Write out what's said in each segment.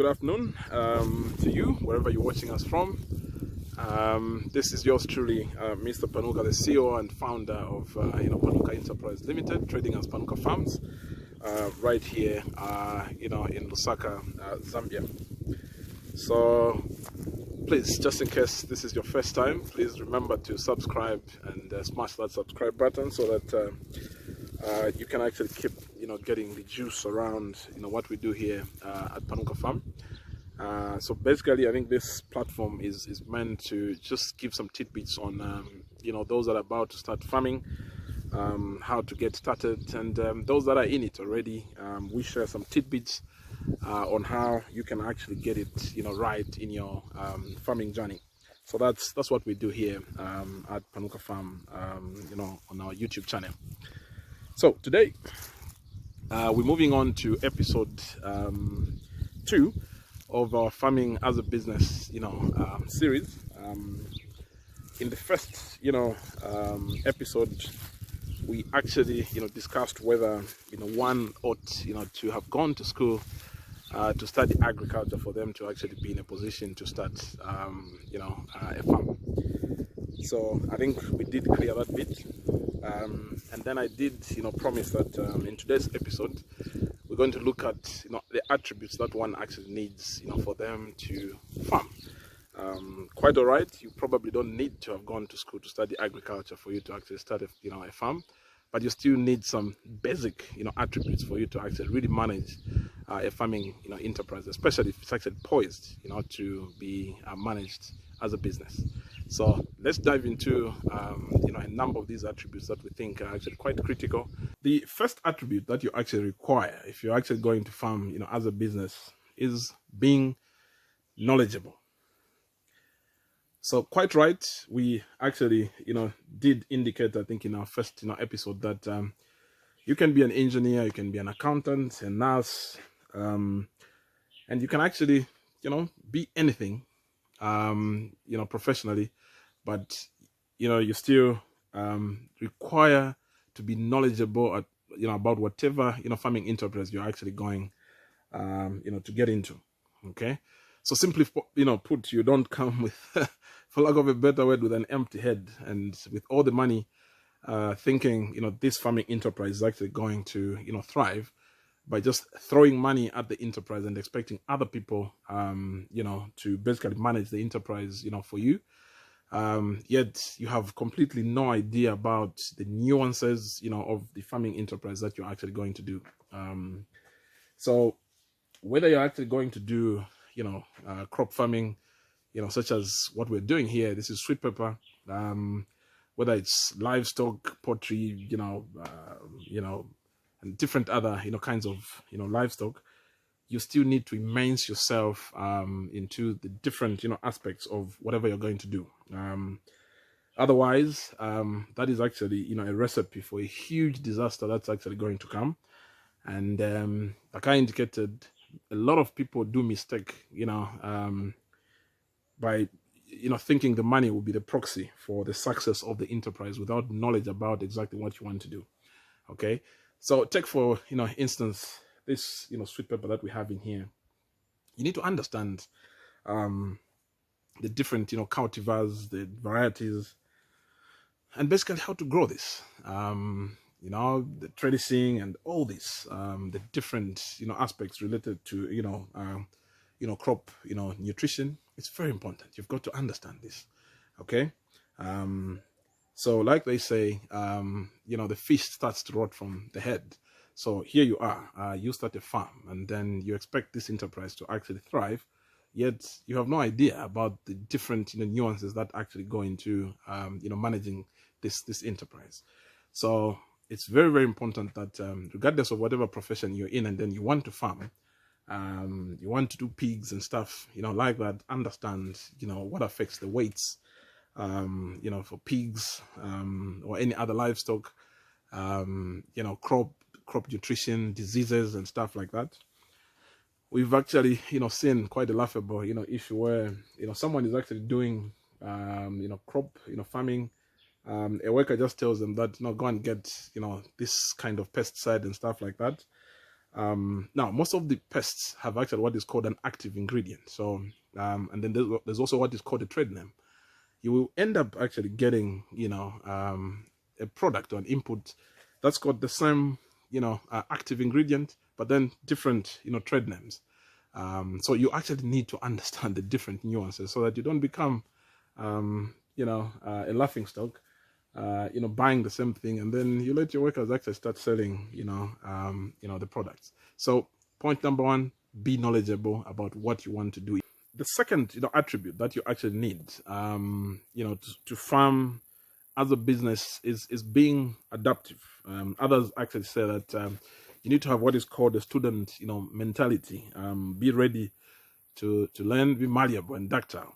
good afternoon to you, wherever you're watching us from. This is yours truly, Mr. Panuka, the CEO and founder of Panuka Enterprise Limited, trading as Panuka Farms, right here, in Lusaka, Zambia. So please, just in case this is your first time, please remember to subscribe and smash that subscribe button so that you can actually keep getting the juice around what we do here at Panuka Farm. So basically, I think this platform is meant to just give some tidbits on those that are about to start farming, how to get started, and those that are in it already. We share some tidbits on how you can actually get it right in your farming journey. So that's what we do here at Panuka Farm, on our YouTube channel. So today we're moving on to episode 2 of our farming as a business series. In the first episode, we actually discussed whether one ought to have gone to school to study agriculture for them to actually be in a position to start a farm. So I think we did clear that bit, and then I did promise that in today's episode we're going to look at the attributes that one actually needs for them to farm. Quite all right, you probably don't need to have gone to school to study agriculture for you to actually start a farm, but you still need some basic attributes for you to actually really manage a farming enterprise, especially if it's actually poised to be managed as a business. So let's dive into a number of these attributes that we think are actually quite critical. The first attribute that you actually require if you're actually going to farm as a business is being knowledgeable. So quite right, we actually did indicate, I think, in our first episode that you can be an engineer, you can be an accountant, a nurse, and you can actually be anything professionally, but you still require to be knowledgeable at about whatever farming enterprise you're actually going to get into. Okay, so simply put, you don't come with for lack of a better word, with an empty head and with all the money thinking this farming enterprise is actually going to thrive by just throwing money at the enterprise and expecting other people to basically manage the enterprise for you. Yet you have completely no idea about the nuances of the farming enterprise that you're actually going to do. So whether you're actually going to do crop farming, such as what we're doing here, this is sweet pepper, whether it's livestock, poultry, and different other kinds of livestock, you still need to immerse yourself into the different aspects of whatever you're going to do. Otherwise, that is actually a recipe for a huge disaster that's actually going to come. And like I indicated, a lot of people do mistake by thinking the money will be the proxy for the success of the enterprise without knowledge about exactly what you want to do. Okay, so take for instance this sweet pepper that we have in here. You need to understand the different cultivars, the varieties, and basically how to grow this. The trellising and all this, the different aspects related to crop nutrition. It's very important. You've got to understand this. Okay, so like they say, the fish starts to rot from the head. So here you are, you start a farm, and then you expect this enterprise to actually thrive, yet you have no idea about the different nuances that actually go into managing this enterprise. So it's very, very important that regardless of whatever profession you're in, and then you want to farm, you want to do pigs and stuff like that, understand what affects the weights for pigs or any other livestock, crop nutrition, diseases and stuff like that. We've actually seen quite a laughable issue where someone is actually doing crop farming. A worker just tells them that go and get this kind of pesticide and stuff like that, Now, most of the pests have actually what is called an active ingredient. So, and then there's also what is called a trade name. You will end up actually getting, a product or an input that's got the same, active ingredient, but then different, trade names. So you actually need to understand the different nuances so that you don't become, a laughing stock, buying the same thing, and then you let your workers actually start selling, the products. So point number one, be knowledgeable about what you want to do. The second, attribute that you actually need, to farm as a business is being adaptive. Others actually say that you need to have what is called a student, mentality. Be ready to learn, be malleable and ductile.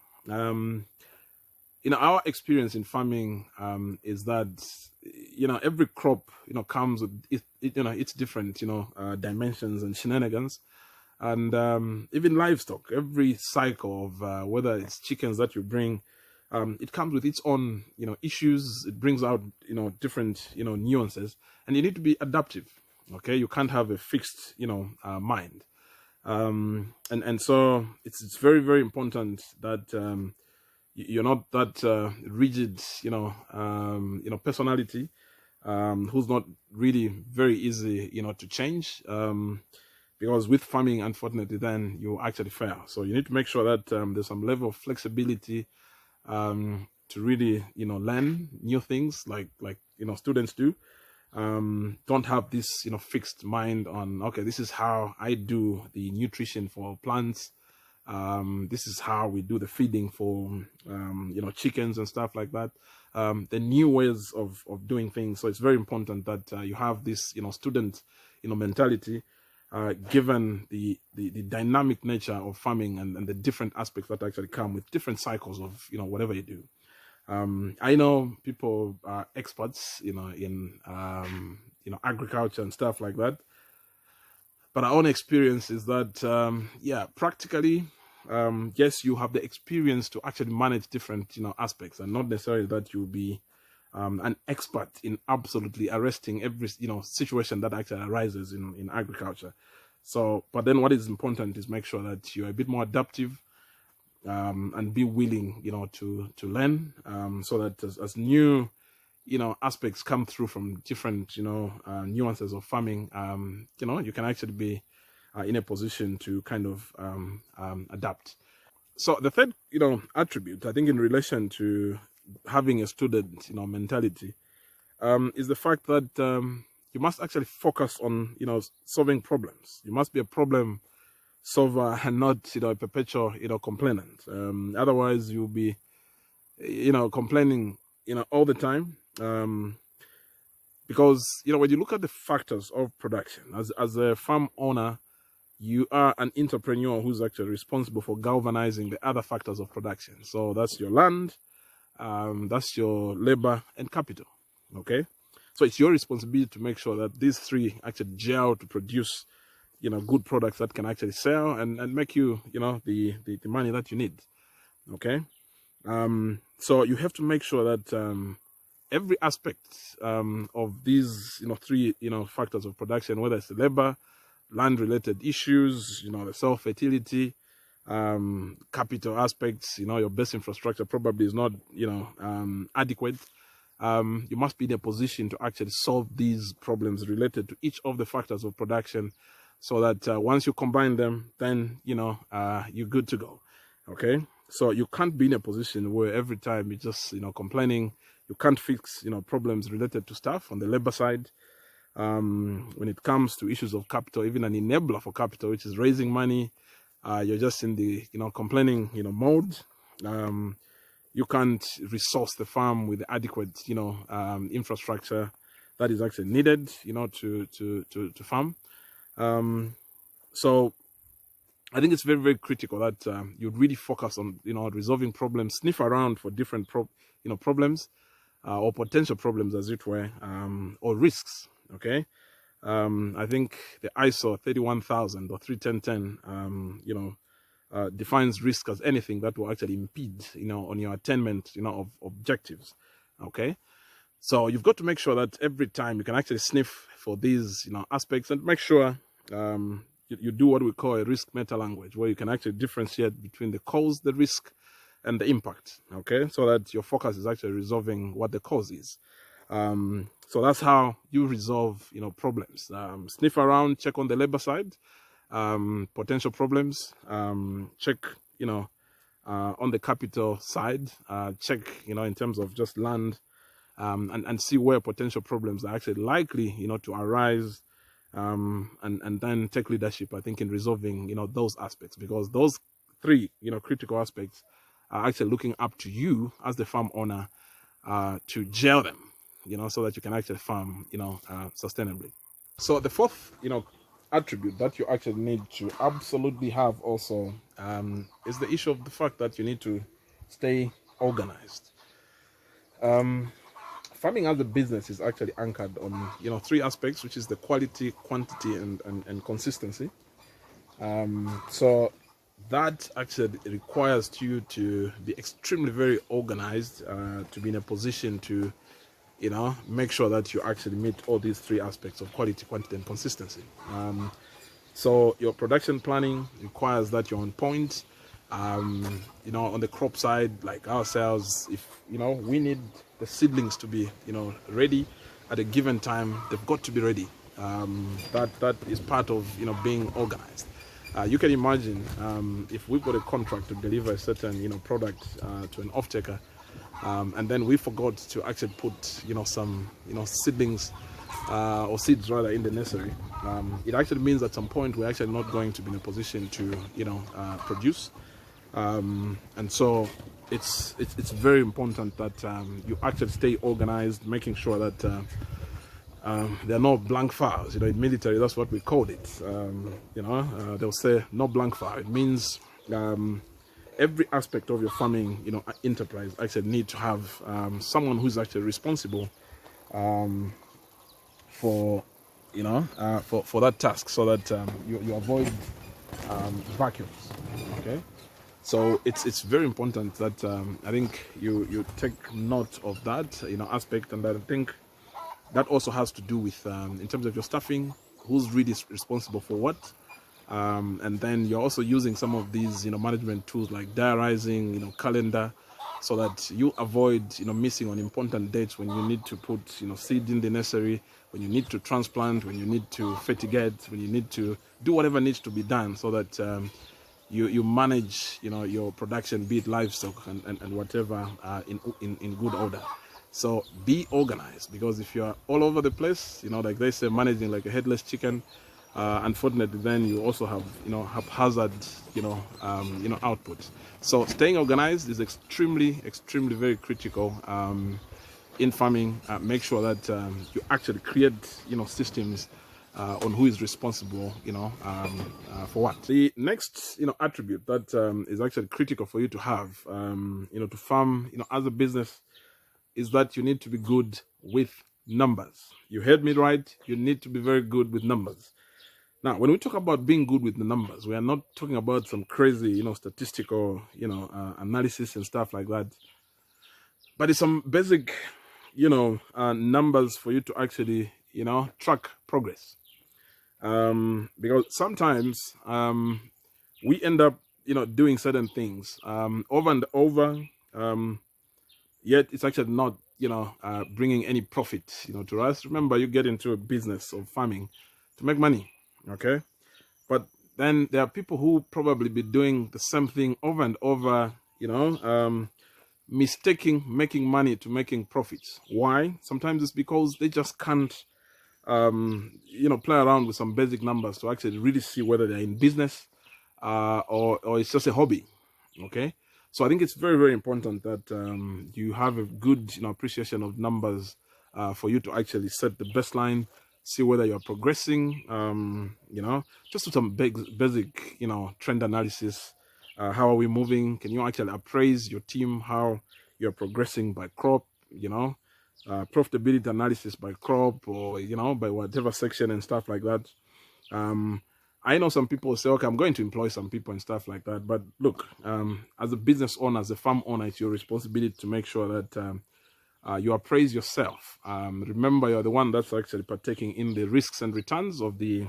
Our experience in farming is that every crop comes with its different dimensions and shenanigans, and even livestock. Every cycle of whether it's chickens that you bring, it comes with its own issues. It brings out different nuances, and you need to be adaptive. Okay, you can't have a fixed mind, and so it's very, very important that you're not that rigid personality, who's not really very easy to change, because with farming, unfortunately, then you actually fail. So you need to make sure that there's some level of flexibility to really learn new things like students do. Don't have this fixed mind on, okay, this is how I do the nutrition for plants, this is how we do the feeding for chickens and stuff like that. The new ways of doing things. So it's very important that you have this student mentality, given the dynamic nature of farming and the different aspects that actually come with different cycles of whatever you do. I know people are experts in agriculture and stuff like that, but our own experience is that practically, yes, you have the experience to actually manage different aspects, and not necessarily that you'll be an expert in absolutely arresting every situation that actually arises in agriculture. So, but then what is important is make sure that you're a bit more adaptive, and be willing to learn, so that as new aspects come through from different nuances of farming, you can actually be in a position to kind of adapt. So the third attribute, I think, in relation to having a student mentality, is the fact that you must actually focus on solving problems. You must be a problem solver and not a perpetual complainant. Otherwise you'll be complaining all the time, because when you look at the factors of production, as a farm owner, you are an entrepreneur who's actually responsible for galvanizing the other factors of production. So that's your land, that's your labor and capital. Okay, so it's your responsibility to make sure that these three actually gel to produce good products that can actually sell and make you the money that you need. Okay, so you have to make sure that every aspect of these three factors of production, whether it's the labor, land related issues, the soil fertility, capital aspects, your best infrastructure probably is not adequate. You must be in a position to actually solve these problems related to each of the factors of production, so that once you combine them, then you're good to go. Okay, so you can't be in a position where every time you're just complaining. You can't fix problems related to stuff on the labor side. When it comes to issues of capital, even an enabler for capital, which is raising money, you're just in the complaining mode. You can't resource the farm with the adequate infrastructure that is actually needed to farm. So I think it's very, very critical that you really focus on resolving problems, sniff around for different problems, or potential problems, as it were, or risks. Okay, I think the ISO 31000 or 31010 defines risk as anything that will actually impede on your attainment of objectives. Okay, so you've got to make sure that every time you can actually sniff for these aspects, and make sure you do what we call a risk meta language, where you can actually differentiate between the cause, the risk, and the impact. Okay, so that your focus is actually resolving what the cause is. So that's how you resolve, problems. Sniff around, check on the labor side, potential problems, check, on the capital side, check, in terms of just land, and see where potential problems are actually likely, to arise, and then take leadership, I think, in resolving, those aspects, because those three, critical aspects are actually looking up to you as the farm owner, to gel them, so that you can actually farm, sustainably. So the fourth, attribute that you actually need to absolutely have also, is the issue of the fact that you need to stay organized. Farming as a business is actually anchored on, three aspects, which is the quality, quantity, and consistency. So that actually requires you to be extremely very organized, to be in a position to, make sure that you actually meet all these three aspects of quality, quantity, and consistency. So your production planning requires that you're on point. On the crop side, like ourselves, if we need the seedlings to be ready at a given time, they've got to be ready. That is part of being organized. You can imagine, if we've got a contract to deliver a certain product to an off-taker, and then we forgot to actually put some seedlings, or seeds rather, in the nursery. It actually means at some point we're actually not going to be in a position to produce. And so it's very important that you actually stay organized, making sure that there are no blank files. In military, that's what we called it. They'll say no blank file. It means every aspect of your farming enterprise actually need to have someone who's actually responsible for for that task, so that you avoid vacuums. Okay, so it's very important that I think you take note of that aspect, and I think that also has to do with in terms of your staffing, who's really responsible for what. And then you're also using some of these management tools like diarizing, calendar, so that you avoid missing on important dates when you need to put seed in the nursery, when you need to transplant, when you need to fertigate, when you need to do whatever needs to be done, so that you manage your production, be it livestock and whatever, in good order. So be organized, because if you're all over the place, like they say, managing like a headless chicken, unfortunately, then you also have haphazard output. So staying organized is extremely very critical in farming. Make sure that you actually create systems on who is responsible for what. The next attribute that is actually critical for you to have to farm as a business is that you need to be good with numbers. You heard me right. You need to be very good with numbers. Now, when we talk about being good with the numbers, we are not talking about some crazy, statistical, analysis and stuff like that. But it's some basic, numbers for you to actually, track progress. Because sometimes we end up, doing certain things over and over, yet it's actually not, bringing any profit, to us. Remember, you get into a business of farming to make money. Okay, but then there are people who probably be doing the same thing over and over, making money to making profits. Why? Sometimes it's because they just can't, play around with some basic numbers to actually really see whether they're in business, or it's just a hobby. Okay, so I think it's very, very important that you have a good, appreciation of numbers for you to actually set the baseline. See whether you're progressing, just with some basic, trend analysis. How are we moving? Can you actually appraise your team, how you're progressing by crop, profitability analysis by crop, or, by whatever section and stuff like that. I know some people say, okay, I'm going to employ some people and stuff like that. But look, as a business owner, as a farm owner, it's your responsibility to make sure that you appraise yourself. Remember, you're the one that's actually partaking in the risks and returns of the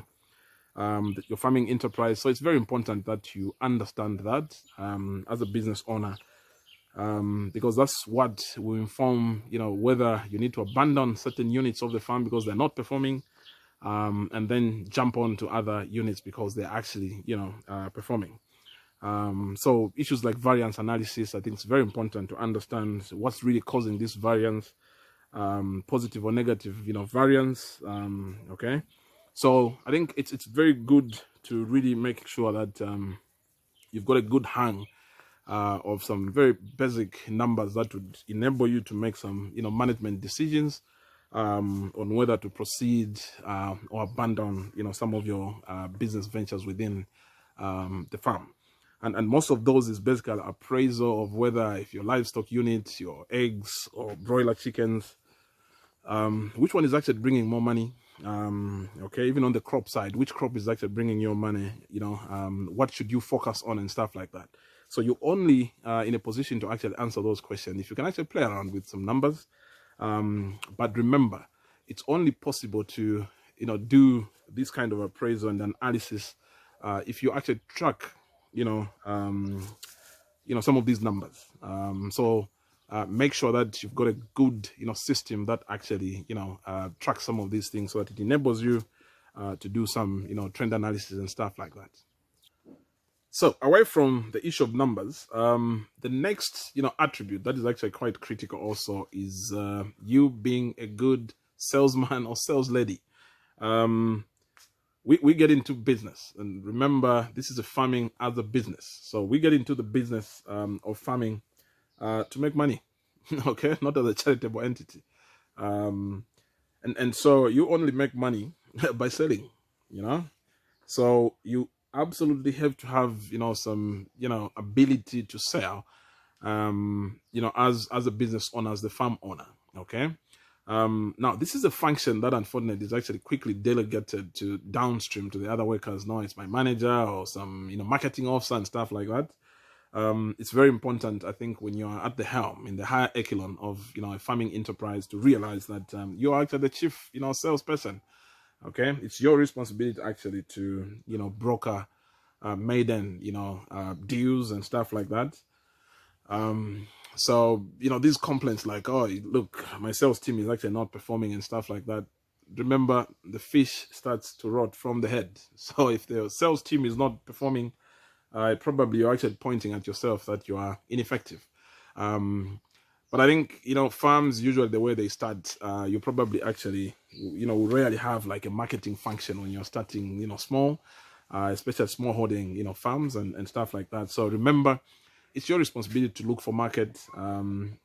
your farming enterprise. So it's very important that you understand that as a business owner, because that's what will inform, whether you need to abandon certain units of the farm because they're not performing, and then jump on to other units because they're actually, performing. So issues like variance analysis, I think it's very important to understand what's really causing this variance, positive or negative, variance. Okay, so I think it's very good to really make sure that you've got a good hang of some very basic numbers that would enable you to make some, management decisions on whether to proceed or abandon, some of your business ventures within the farm. And most of those is basically appraisal of whether if your livestock units, your eggs or broiler chickens, which one is actually bringing more money. Okay, even on the crop side, which crop is actually bringing your money, what should you focus on and stuff like that. So you're only in a position to actually answer those questions if you can actually play around with some numbers. But remember, it's only possible to do this kind of appraisal and analysis if you actually track some of these numbers. So make sure that you've got a good system that actually tracks some of these things so that it enables you to do some trend analysis and stuff like that. So away from the issue of numbers, the next attribute that is actually quite critical also is you being a good salesman or sales lady. We get into business, and remember, this is a farming as a business. So we get into the business of farming to make money, okay, not as a charitable entity. And so you only make money by selling, so you absolutely have to have some ability to sell, as a business owner, as the farm owner. Okay. Now this is a function that unfortunately is actually quickly delegated to downstream to the other workers. Now it's my manager or some marketing officer and stuff like that. It's very important, I think, when you are at the helm in the higher echelon of a farming enterprise, to realize that you are actually the chief salesperson. Okay, it's your responsibility actually to broker maiden deals and stuff like that. So these complaints like, oh look, my sales team is actually not performing and stuff like that, remember, the fish starts to rot from the head. So if the sales team is not performing, probably you're actually pointing at yourself that you are ineffective. But I think farms, usually the way they start, you probably actually rarely have like a marketing function when you're starting small, especially small holding farms and stuff like that. So remember, it's your responsibility to look for market,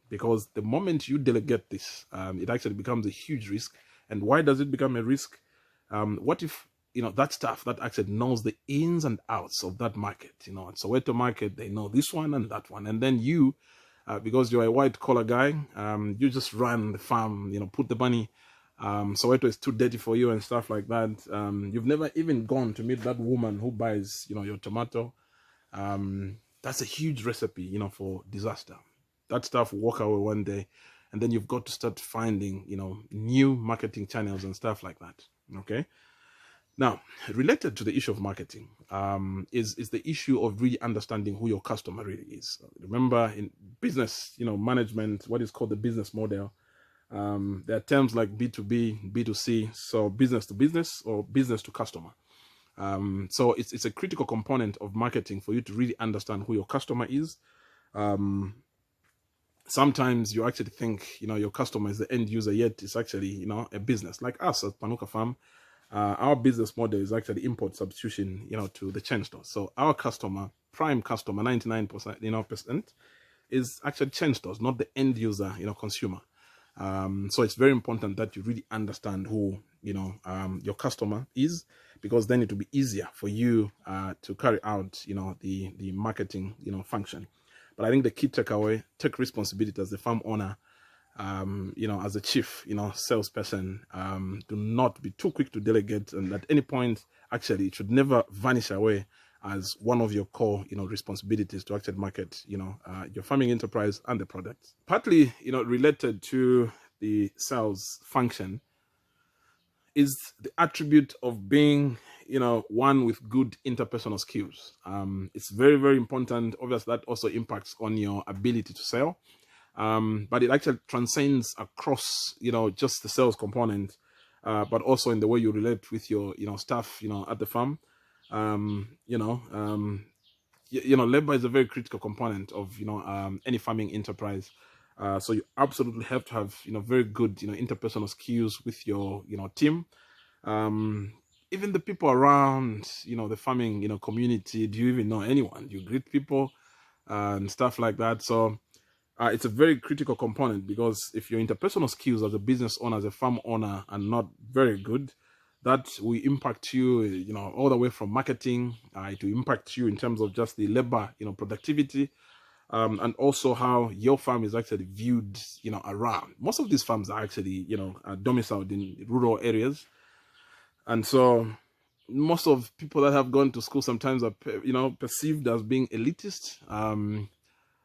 because the moment you delegate this, it actually becomes a huge risk. And why does it become a risk? What if that staff that actually knows the ins and outs of that market, at Soweto market, they know this one and that one, and then you, because you're a white collar guy, you just run the farm, put the money. Soweto is too dirty for you and stuff like that. You've never even gone to meet that woman who buys your tomato. That's a huge recipe for disaster. That stuff will walk away one day, and then you've got to start finding new marketing channels and stuff like that. Okay. Now, related to the issue of marketing, is the issue of really understanding who your customer really is. Remember, in business, management, what is called the business model, there are terms like B2B, B2C, so business to business or business to customer. So it's a critical component of marketing for you to really understand who your customer is. Sometimes you actually think your customer is the end user, yet it's actually a business. Like us at Panuka Farm, our business model is actually import substitution to the chain store. So our customer, prime customer, 99% percent, is actually chain stores, not the end user consumer. So it's very important that you really understand who your customer is, because then it will be easier for you to carry out the marketing function. But I think the key takeaway: take responsibility as the farm owner, as a chief salesperson. Do not be too quick to delegate, and at any point, actually, it should never vanish away as one of your core responsibilities to actually market your farming enterprise and the products. Partly related to the sales function is the attribute of being one with good interpersonal skills. It's very, very important. Obviously, that also impacts on your ability to sell. But it actually transcends across, just the sales component, but also in the way you relate with your, staff, at the farm. Labor is a very critical component of, any farming enterprise. So you absolutely have to have, very good, interpersonal skills with your, team. Even the people around, the farming, community. Do you even know anyone? Do you greet people and stuff like that? So it's a very critical component, because if your interpersonal skills as a business owner, as a farm owner, are not very good, that will impact you, all the way from marketing. It will impact you in terms of just the labor, productivity, and also how your farm is actually viewed, around. Most of these farms are actually, domiciled in rural areas, and so most of people that have gone to school sometimes are, perceived as being elitist.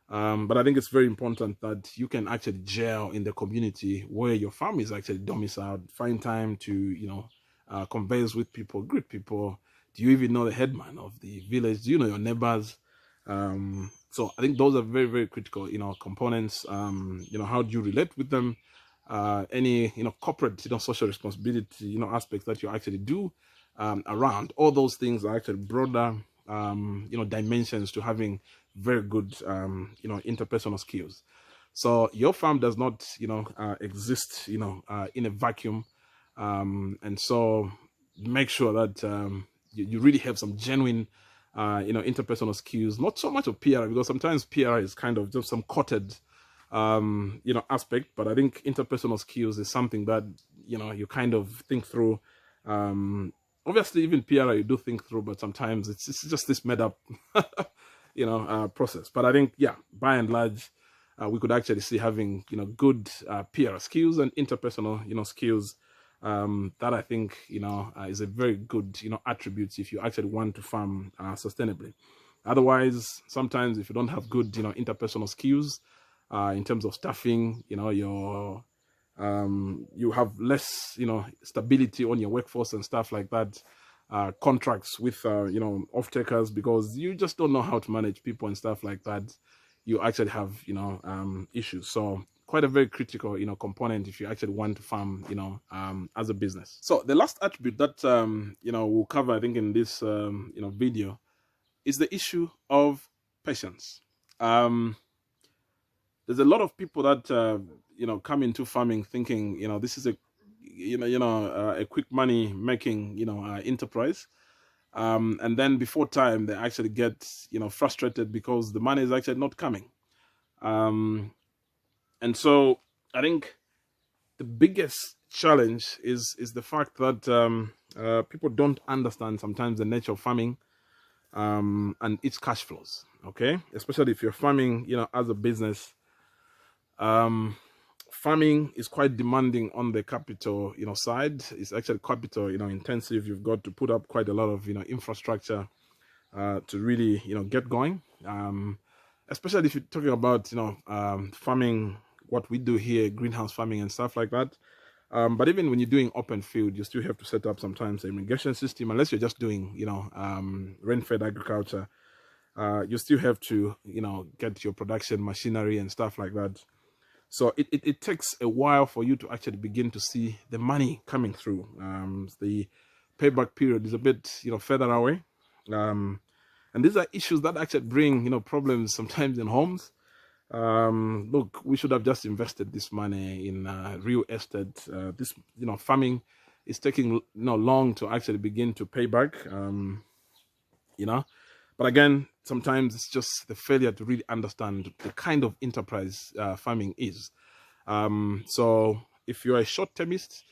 But I think it's very important that you can actually gel in the community where your farm is actually domiciled. Find time to, converse with people, greet people. Do you even know the headman of the village? Do you know your neighbors? So I think those are very, very critical, components. How do you relate with them? Any, corporate, social responsibility, aspects that you actually do around. All those things are actually broader, dimensions to having very good, interpersonal skills. So your farm does not, exist, in a vacuum. And so make sure that you really have some genuine, interpersonal skills, not so much of PR, because sometimes PR is kind of just some coated, aspect. But I think interpersonal skills is something that, you kind of think through. Obviously, even PR you do think through, but sometimes it's just this made up, process. But I think, yeah, by and large, we could actually see having, good PR skills and interpersonal, skills, that I think, is a very good, attributes if you actually want to farm sustainably. Otherwise, sometimes if you don't have good, interpersonal skills, in terms of staffing, you have less, stability on your workforce and stuff like that. Contracts with, off-takers, because you just don't know how to manage people and stuff like that. You actually have, issues. So quite a very critical, component if you actually want to farm, as a business. So the last attribute that, we'll cover, I think, in this, video, is the issue of patience. There's a lot of people that, come into farming thinking, this is a, a quick money making, enterprise. And then before time, they actually get, frustrated because the money is actually not coming. And so I think the biggest challenge is the fact that people don't understand sometimes the nature of farming, and its cash flows. Okay, especially if you're farming, as a business. Farming is quite demanding on the capital, side. It's actually capital, intensive. You've got to put up quite a lot of, infrastructure to really, get going. Especially if you're talking about, farming, what we do here, greenhouse farming and stuff like that. But even when you're doing open field, you still have to set up sometimes an irrigation system, unless you're just doing, rain-fed agriculture. You still have to, get your production machinery and stuff like that. So it takes a while for you to actually begin to see the money coming through. The payback period is a bit, further away. And these are issues that actually bring, problems sometimes in homes. Look, we should have just invested this money in real estate. This, farming is taking, long to actually begin to pay back. But again, sometimes it's just the failure to really understand the kind of enterprise farming is. So if you're a short-termist,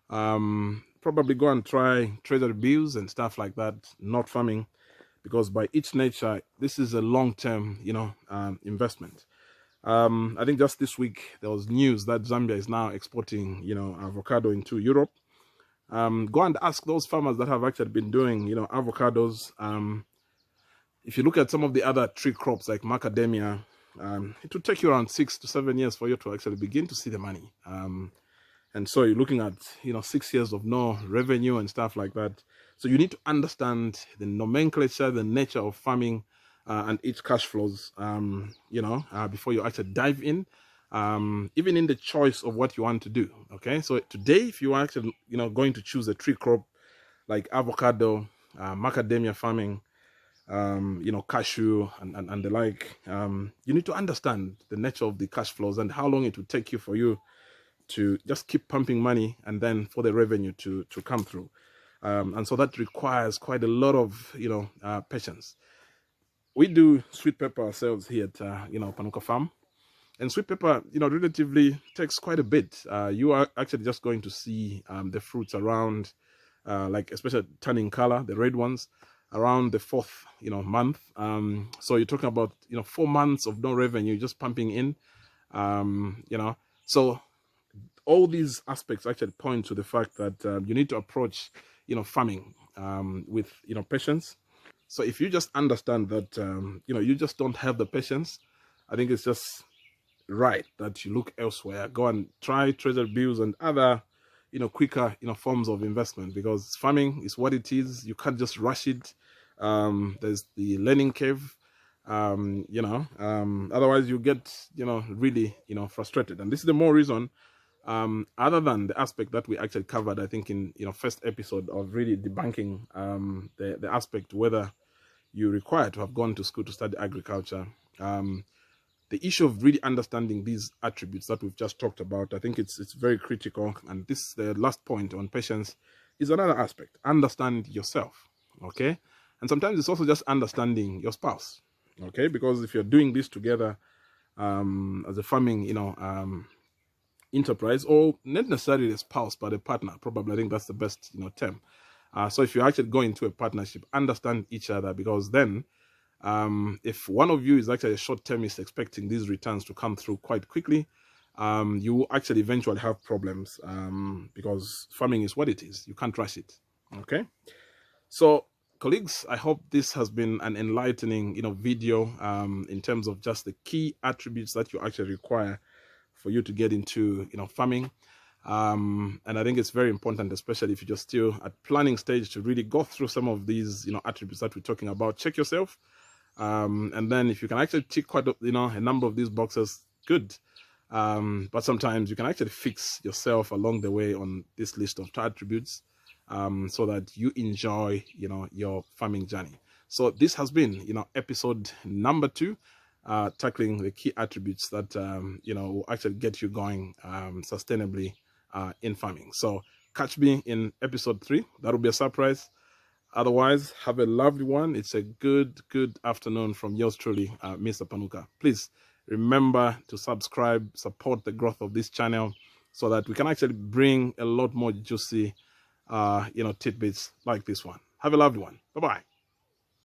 probably go and try treasury bills and stuff like that, not farming, because by its nature, this is a long-term, investment. I think just this week, there was news that Zambia is now exporting, avocado into Europe. Go and ask those farmers that have actually been doing, avocados. If you look at some of the other tree crops like macadamia, it will take you around 6 to 7 years for you to actually begin to see the money. And so you're looking at, 6 years of no revenue and stuff like that. So you need to understand the nomenclature, the nature of farming, and its cash flows, before you actually dive in, even in the choice of what you want to do. Okay, so today, if you are actually, going to choose a tree crop like avocado, macadamia farming, cashew and the like, you need to understand the nature of the cash flows and how long it will take you for you to just keep pumping money and then for the revenue to come through. And so that requires quite a lot of, patience. We do sweet pepper ourselves here at, Panuka Farm. And sweet pepper, relatively takes quite a bit. You are actually just going to see the fruits around, like especially turning color, the red ones, around the fourth, month. So you're talking about, 4 months of no revenue, just pumping in, So all these aspects actually point to the fact that you need to approach, farming with, patience. So if you just understand that, you just don't have the patience, I think it's just right that you look elsewhere. Go and try treasury bills and other, quicker, forms of investment, because farming is what it is. You can't just rush it. There's the learning curve. Otherwise you get, really, frustrated. And this is the more reason, other than the aspect that we actually covered, I think in, first episode of really debunking the aspect whether you require to have gone to school to study agriculture. The issue of really understanding these attributes that we've just talked about, I think it's very critical. And this, the last point on patience, is another aspect. Understand yourself, okay? And sometimes it's also just understanding your spouse, okay? Because if you're doing this together as a farming, enterprise, or not necessarily a spouse, but a partner, probably, I think that's the best, term. So if you actually go into a partnership, understand each other, because then if one of you is actually a short-termist expecting these returns to come through quite quickly, you will actually eventually have problems, because farming is what it is. You can't rush it. Okay. So colleagues, I hope this has been an enlightening, video in terms of just the key attributes that you actually require for you to get into, farming. And I think it's very important, especially if you're just still at planning stage, to really go through some of these, attributes that we're talking about. Check yourself. And then if you can actually tick quite, a number of these boxes, good. But sometimes you can actually fix yourself along the way on this list of attributes, so that you enjoy, your farming journey. So this has been, episode number 2, tackling the key attributes that, will actually get you going sustainably in farming. So catch me in episode 3. That'll be a surprise. Otherwise, have a lovely one. It's a good afternoon from yours truly, Mr. Panuka. Please remember to subscribe, support the growth of this channel, so that we can actually bring a lot more juicy, tidbits like this one. Have a lovely one. Bye-bye.